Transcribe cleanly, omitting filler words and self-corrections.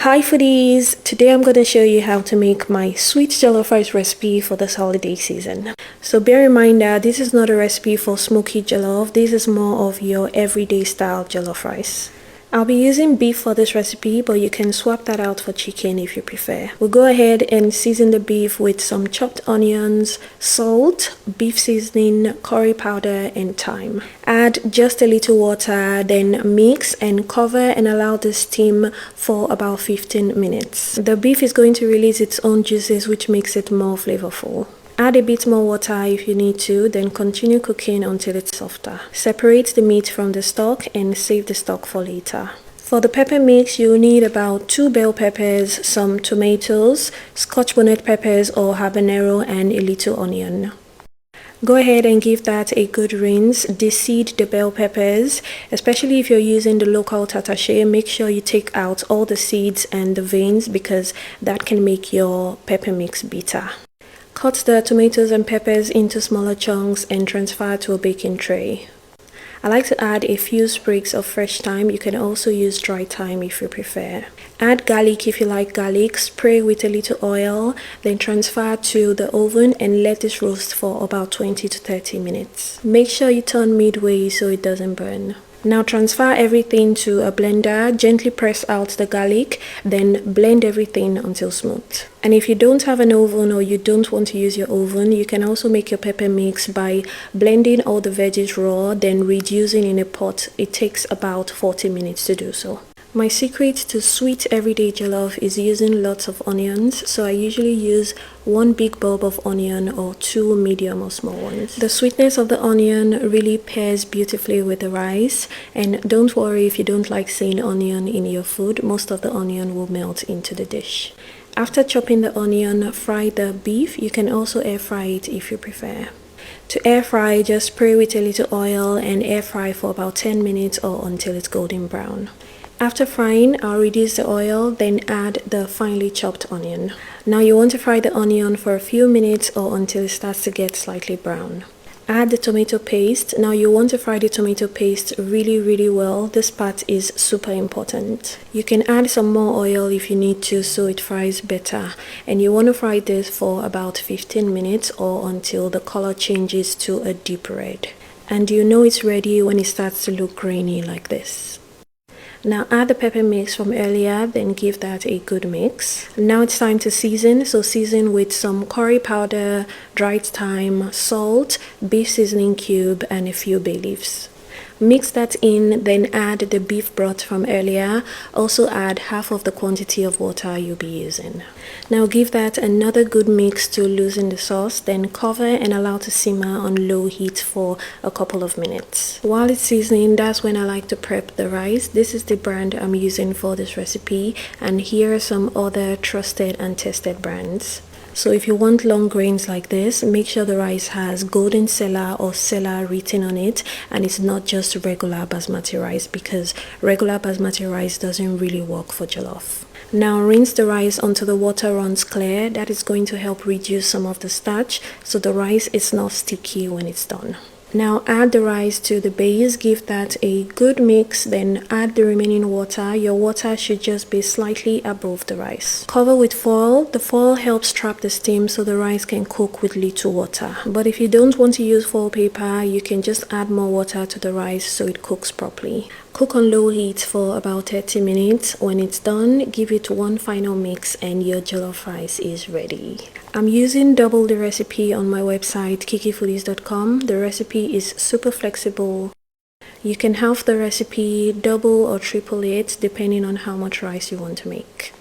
Hi foodies! Today I'm going to show you how to make my sweet jollof rice recipe for this holiday season. So bear in mind that this is not a recipe for smoky jollof, this is more of your everyday style jollof rice. I'll be using beef for this recipe, but you can swap that out for chicken if you prefer. We'll go ahead and season the beef with some chopped onions, salt, beef seasoning, curry powder, and thyme. Add just a little water, then mix and cover and allow this steam for about 15 minutes. The beef is going to release its own juices, which makes it more flavorful. Add a bit more water if you need to, then continue cooking until it's softer. Separate the meat from the stock and save the stock for later. For the pepper mix, you'll need about 2 bell peppers, some tomatoes, scotch bonnet peppers or habanero, and a little onion. Go ahead and give that a good rinse. Deseed the bell peppers, especially if you're using the local tatashe. Make sure you take out all the seeds and the veins because that can make your pepper mix bitter. Cut the tomatoes and peppers into smaller chunks and transfer to a baking tray. I like to add a few sprigs of fresh thyme. You can also use dry thyme if you prefer. Add garlic if you like garlic. Spray with a little oil, then transfer to the oven and let this roast for about 20 to 30 minutes. Make sure you turn midway so it doesn't burn. Now transfer everything to a blender, gently press out the garlic, then blend everything until smooth. And if you don't have an oven or you don't want to use your oven, you can also make your pepper mix by blending all the veggies raw, then reducing in a pot. It takes about 40 minutes to do so. My secret to sweet everyday jollof is using lots of onions, so I usually use 1 big bulb of onion or 2 medium or small ones. The sweetness of the onion really pairs beautifully with the rice, and don't worry if you don't like seeing onion in your food, most of the onion will melt into the dish. After chopping the onion, fry the beef. You can also air fry it if you prefer. To air fry, just spray with a little oil and air fry for about 10 minutes or until it's golden brown. After frying, I'll reduce the oil, then add the finely chopped onion. Now you want to fry the onion for a few minutes or until it starts to get slightly brown. Add the tomato paste. Now you want to fry the tomato paste really well. This part is super important. You can add some more oil if you need to so it fries better. And you want to fry this for about 15 minutes or until the color changes to a deep red. And you know it's ready when it starts to look grainy like this. Now add the pepper mix from earlier, then give that a good mix. Now it's time to season, so season with some curry powder, dried thyme, salt, beef seasoning cube, and a few bay leaves. Mix that in, then add the beef broth from earlier. Also add half of the quantity of water you'll be using. Now give that another good mix to loosen the sauce, then cover and allow to simmer on low heat for a couple of minutes. While it's seasoning, that's when I like to prep the rice. This is the brand I'm using for this recipe, and here are some other trusted and tested brands. So if you want long grains like this, make sure the rice has golden Sela or Sela written on it, and it's not just regular basmati rice because regular basmati rice doesn't really work for jollof. Now rinse the rice until the water runs clear. That is going to help reduce some of the starch so the rice is not sticky when it's done. Now add the rice to the base, give that a good mix, then add the remaining water. Your water should just be slightly above the rice. Cover with foil. The foil helps trap the steam so the rice can cook with little water. But if you don't want to use foil paper, you can just add more water to the rice so it cooks properly. Cook on low heat for about 30 minutes. When it's done, give it one final mix and your jollof rice is ready. I'm using double the recipe on my website kikifoodies.com. The recipe is super flexible. You can halve the recipe, double or triple it depending on how much rice you want to make.